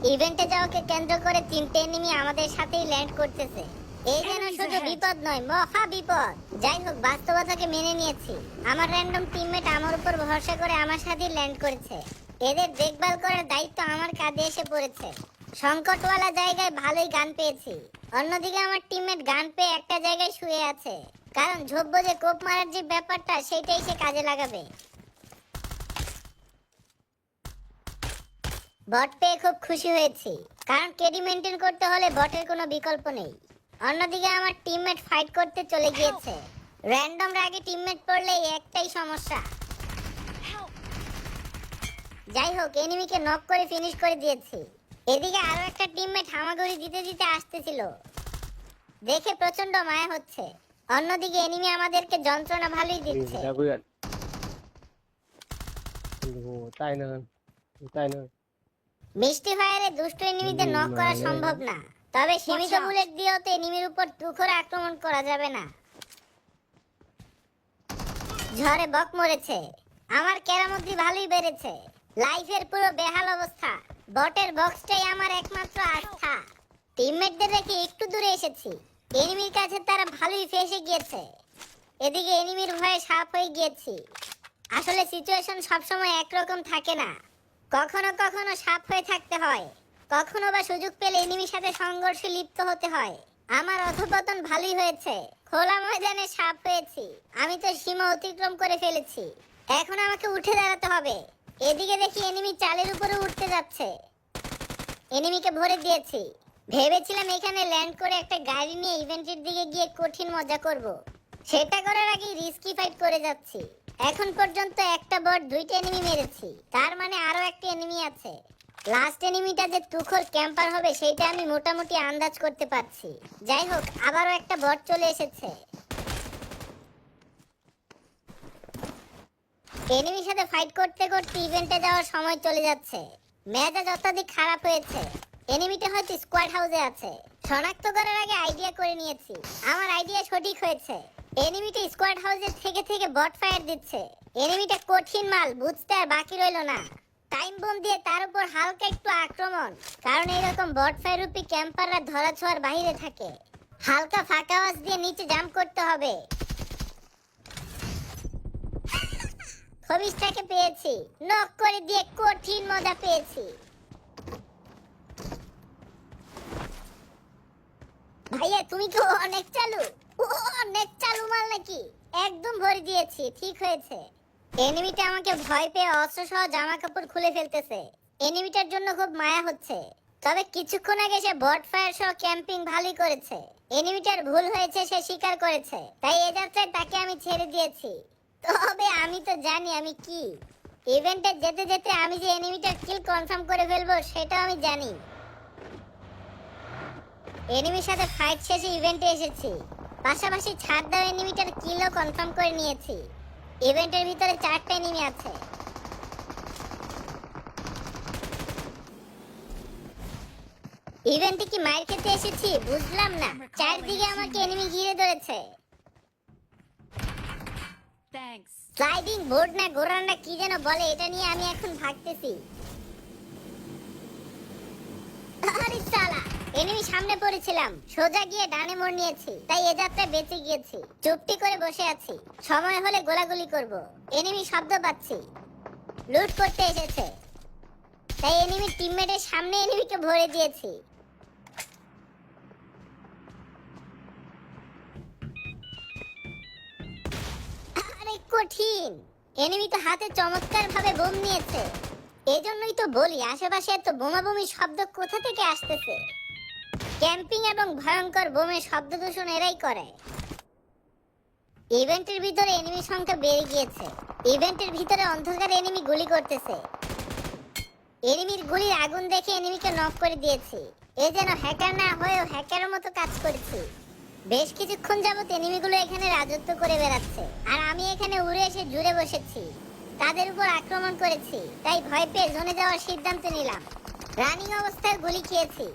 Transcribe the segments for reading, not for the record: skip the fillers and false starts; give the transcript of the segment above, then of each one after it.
ইভেন্টে যাওয়াকে কেন্দ্র করে তিনটে এনিমি আমাদের সাথেই ল্যান্ড করতেছে। এই যেন শুধু বিপদ নয়, মহা বিপদ। যাই হোক, বাস্তবতাকে মেনে নিয়েছি। আমার র্যান্ডম টিমমেট আমার উপর ভরসা করে আমার সাথেই ল্যান্ড করেছে। এদের দেখভাল করার দায়িত্ব আমার কাঁধে এসে পড়েছে। সংকটওয়ালা জায়গায় ভালোই গান পেয়েছি। অন্যদিকে আমার টিমমেট গান পেয়ে একটা জায়গায় শুয়ে আছে, কারণ ঝোপবো যে কোপ মারার যে ব্যাপারটা সেটাই সে কাজে লাগাবে। বট পেয়ে খুব খুশি হয়েছি, কারণ কেডি মেনটেন করতে হলে বটের কোনো বিকল্প নেই। অন্যদিকে আমার টিমমেট ফাইট করতে চলে গিয়েছে। র্যান্ডম রাগে টিমমেট পড়লে একটাই সমস্যা। যাই হোক, এনিমিকে নক করে ফিনিশ করে দিয়েছি। এদিকে আরো একটা টিমমেট হামাগুড়ি দিতে দিতে আসতেছিল, দেখে প্রচন্ড মায়া হচ্ছে। অন্যদিকে এনিমি আমাদেরকে যন্ত্রণা ভালোই দিচ্ছে। মিষ্টি ফায়ারে দুষ্ট এনিমিদের নক করা সম্ভব না, তবে সীমিত বুলেট দিয়েও তো এনিমির উপর তুখরে আক্রমণ করা যাবে না। ঝড়ে বক মরেছে। আমার কেরামতি ভালোই বেড়েছে। লাইফের পুরো বেহাল অবস্থা। বটের বক্সটাই আমার একমাত্র আস্থা। টিমমেটদের রেখে একটু দূরে এসেছি। এনিমির কাছে তারা ভালোই ফেঁসে গিয়েছে। এদিকে এনিমির ভয়ে সাপ হয়ে গিয়েছি। আসলে সিচুয়েশন সবসময় একরকম থাকে না, কখনো কখনো সাপ হয়ে থাকতে হয়, কখনো বা সুযোগ পেলে এনিমির সাথে সংঘর্ষে লিপ্ত হতে হয়। আমার অধঃপতন ভালোই হয়েছে। খোলা ময়দানে সাপ হয়েছি। আমি তো সীমা অতিক্রম করে ফেলেছি। এখন আমাকে উঠে দাঁড়াতে হবে। এদিকে দেখি এনিমি চালের উপরে উঠতে যাচ্ছে। এনিমিকে ভরে দিয়েছি। ভেবেছিলাম এখানে ল্যান্ড করে একটা গাড়ি নিয়ে ইভেন্টের দিকে গিয়ে কঠিন মজা করব। সেটা করার আগে রিস্কি ফাইট করে যাচ্ছি। এখন পর্যন্ত একটা বট দুইটা এনিমি মেরেছি, তার মানে আরো একটা এনিমি আছে। লাস্ট এনিমিটা যে তুখোর ক্যাম্পার হবে সেটা আমি মোটামুটি আন্দাজ করতে পারছি। যাই হোক, আবারও একটা বট চলে এসেছে। এনিমির সাথে ফাইট করতে করতে ইভেন্টে যাওয়ার সময় চলে যাচ্ছে। মেজাজ অত্যাধিক খারাপ হয়েছে। এনিমিটা হয়তো স্কোয়াড হাউসে আছে। শনাক্ত করার আগে আইডিয়া করে নিয়েছি। আমার আইডিয়া সঠিক হয়েছে। এনিমিটা স্কোয়াড হাউসে থেকে থেকে বট ফায়ার দিচ্ছে। এনিমিটা কঠিন মাল, বুঝতে আর বাকি রইল না। টাইম বোম দিয়ে তার উপর হালকা একটু আক্রমণ, কারণ এরকম বট ফায়ার রূপী ক্যাম্পাররা ধরা ছোঁয়ার বাইরে থাকে। হালকা ফাঁকা আওয়াজ দিয়ে নিচে জাম্প করতে হবে। খবিসটাকে পেয়েছি, নক করে দিয়ে কঠিন মজা পেয়েছি। ভাইয়া তুমি তো অনেক চালু। অনেক চালু মাল নাকি? একদম ভরে দিয়েছি, ঠিক হয়েছে। এনিমিটা আমাকে ভয় পেয়ে অস্ত্র সহ জামা কাপড় খুলে ফেলতেছে। এনিমিটার জন্য খুব মায়া হচ্ছে, তবে কিছুক্ষণ আগে সে বট ফায়ার সহ ক্যাম্পিং ভালোই করেছে। এনিমিটার ভুল হয়েছে, সে স্বীকার করেছে, তাই এ যাত্রায় তাকে আমি ছেড়ে দিয়েছি। তবে আমি তো জানি আমি কি। ইভেন্টে যেতে যেতে আমি যে এনিমিটার কিল কনফার্ম করে ফেলবো সেটাও আমি জানি। এনিমির সাথে ফাইট শেষে ইভেন্টে এসেছি, পাশাপাশি ছাড় দেওয়া এনিমিটার কিলও কনফার্ম করে নিয়েছি। ইভেন্টের ভিতরে 4টা এনিমি আছে। ইভেন্টে কি মাইর খেতে এসেছি বুঝলাম না। চারদিকে আমাকে এনিমি ঘিরে ধরেছে। স্লাইডিং বোর্ড না গোরান না কি যেন বলে, এটা নিয়ে আমি এখন ভাগতেছি। আরে শালা, এনিমি সামনে পড়েছিলাম, সোজা গিয়ে ডানে মোড় নিয়েছি, তাই এ যাত্রায় বেঁচে গিয়েছি। চুপটি করে বসে আছি, সময় হলে গোলাগুলি করব। এনিমি শব্দ পাচ্ছি, লুট করতে এসেছে, তাই এনিমি টিমমেটের সামনে এনিমিকে ভরে দিয়েছি। আরে কঠিন, এনিমি তো হাতে চমৎকার ভাবে বোম নিয়েছে। এজন্যই তো বলি আশেপাশে এত বোমাবোমি শব্দ কোথা থেকে আসতেছে। ক্যাম্পিং এবং ভয়ঙ্কর বোমের শব্দ দূষণ এরাই করে। ইভেন্টের ভিতরে এনিমি সংখ্যা বেড়ে গিয়েছে। ইভেন্টের ভিতরে অন্ধকারে এনিমি গুলি করতেছে। এনিমির গুলির আগুন দেখে এনিমিকে নক করে দিয়েছি। এ যেন হ্যাকার না হয়েও হ্যাকারের মতো কাজ করেছি। বেশ কিছুক্ষণ যাবত এনিমিগুলো এখানে রাজত্ব করে বেড়াচ্ছে, আর আমি এখানে উড়ে এসে জুড়ে বসেছি। তাদের উপর আক্রমণ করেছি, তাই ভয় পেয়ে জোনে যাওয়ার সিদ্ধান্ত নিলাম। রানিং অবস্থায় গুলি খেয়েছি।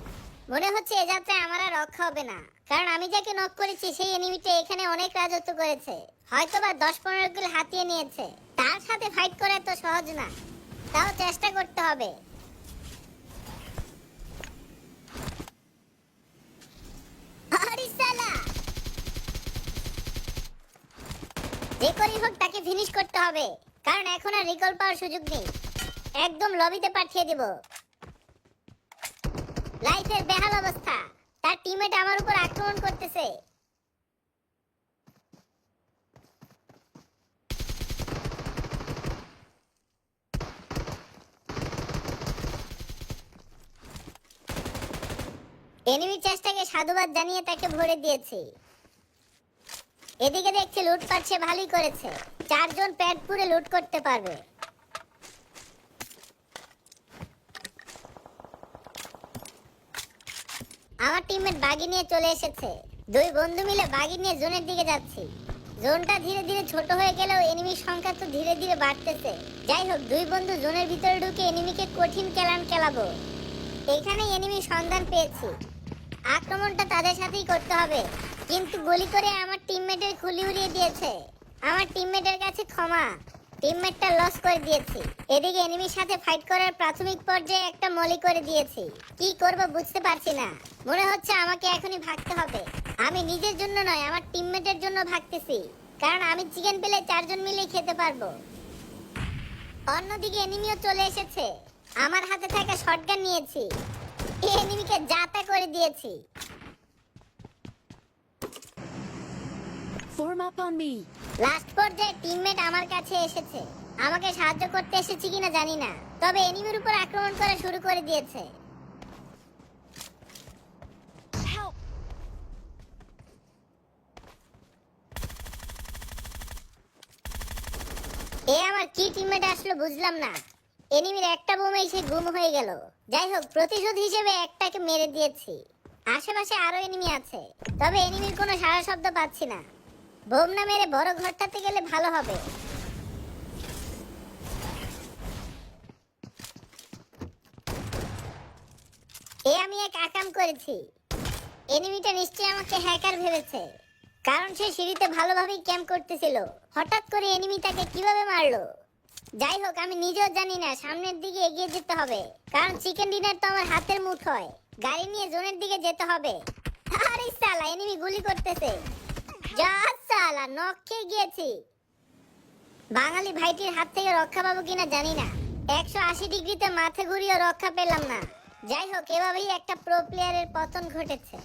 মনে হচ্ছে এ যাত্রায় আমার আর রক্ষা হবে না, কারণ আমি যাকে নক করেছি সেই এনিমিটা এখানে অনেক রাজত্ব করেছে। হয়তোবা 10-15 কিল হাতিয়ে নিয়েছে। তার সাথে ফাইট করা তো সহজ না, তাও চেষ্টা করতে হবে। যে করেই হোক তাকে ফিনিশ করতে হবে, কারণ এখন আর রিকল পাওয়ার সুযোগ নেই। একদম লবিতে পাঠিয়ে দেব। লাইফের বেহাল অবস্থা, তার টিমমেট আমার উপর আক্রমণ করতেছে। এনিমির চেষ্টাকে সাধুবাদ জানিয়ে তাকে ভরে দিয়েছি। এদিকে দেখছি লুট পাচ্ছে, ভালোই করেছে। 4 জন প্যাড পুরে লুট করতে পারবে। আমার টিমমেট বাগি নিয়ে চলে এসেছে। দুই বন্ধু মিলে বাগি নিয়ে জোনের দিকে যাচ্ছি। জোনটা ধীরে ধীরে ছোট হয়ে গেলেও এনিমির সংখ্যা তো ধীরে ধীরে বাড়তেছে। যাই হোক, দুই বন্ধু জোনের ভিতরে ঢুকে এনিমিকে কঠিন কেলান কেলাবো। এখানে এনিমির সন্ধান পেয়েছি। আক্রমণটা তাদের সাথেই করতে হবে, কিন্তু গুলি করে আমার টিমমেটের খুলি উড়িয়ে দিয়েছে। আমার টিমমেটের কাছে ক্ষমা, টিমমেটটা লস করে দিয়েছি। এদিকে এনিমির সাথে ফাইট করার প্রাথমিক পর্যায়ে একটা মলি করে দিয়েছি। কি করব বুঝতে পারছি না। মনে হচ্ছে আমাকে এখনই ভাগতে হবে। আমি নিজের জন্য নয়, আমার টিমমেটের জন্য ভাগতেছি, কারণ আমি চিকেন পেলে 4 জন মিলে খেতে পারবো। অন্যদিকে এনিমিও চলে এসেছে। আমার হাতে থাকা শটগান নিয়েছি, এই এনিমিকে জাতা করে দিয়েছি। Form up on me. Last পর্যায়ে টিমমেট আমার কাছে এসেছে। আমাকে সাহায্য করতে এসেছে কিনা জানি না, তবে এনিমির উপর আক্রমণ করা শুরু করে দিয়েছে। Help! এ আমার কি টিমমেট আসলো বুঝলাম না। এনিমির একটা বোমেই সে গুম হয়ে গেল। যাই হোক, প্রতিশোধ হিসেবে একটাকে মেরে দিয়েছি। আশেপাশে আরো এনিমি আছে, তবে এনিমির কোনো সাড়া শব্দ পাচ্ছি না। বোম না মেরে বড় ঘরটাতে গেলে ভালো হবে। আমি এক আকাম করেছি। এনিমিটা নিশ্চয়ই আমাকে হ্যাকার ভেবেছে, কারণ সে সিঁড়িতে ভালোভাবেই ক্যাম্প করতেছিল। হঠাৎ করে এনিমি তাকে কিভাবে মারলো? যাই হোক, আমি নিজেও জানি না। সামনের দিকে এগিয়ে যেতে হবে, কারণ চিকেন ডিনার তো আমার হাতের মুঠোয়। গাড়ি নিয়ে জোনের দিকে যেতে হবে। আরে সালা, এনিমি গুলি করতেছে। যা সালা, নক খেয়ে গিয়েছি। বাঙালি ভাইটির হাত থেকে রক্ষা পাবো কিনা জানি না। 180 ডিগ্রিতে মাথা ঘুরিয়ে রক্ষা পেলাম না। যাই হোক, এভাবেই একটা প্রো প্লেয়ারের পতন ঘটেছে।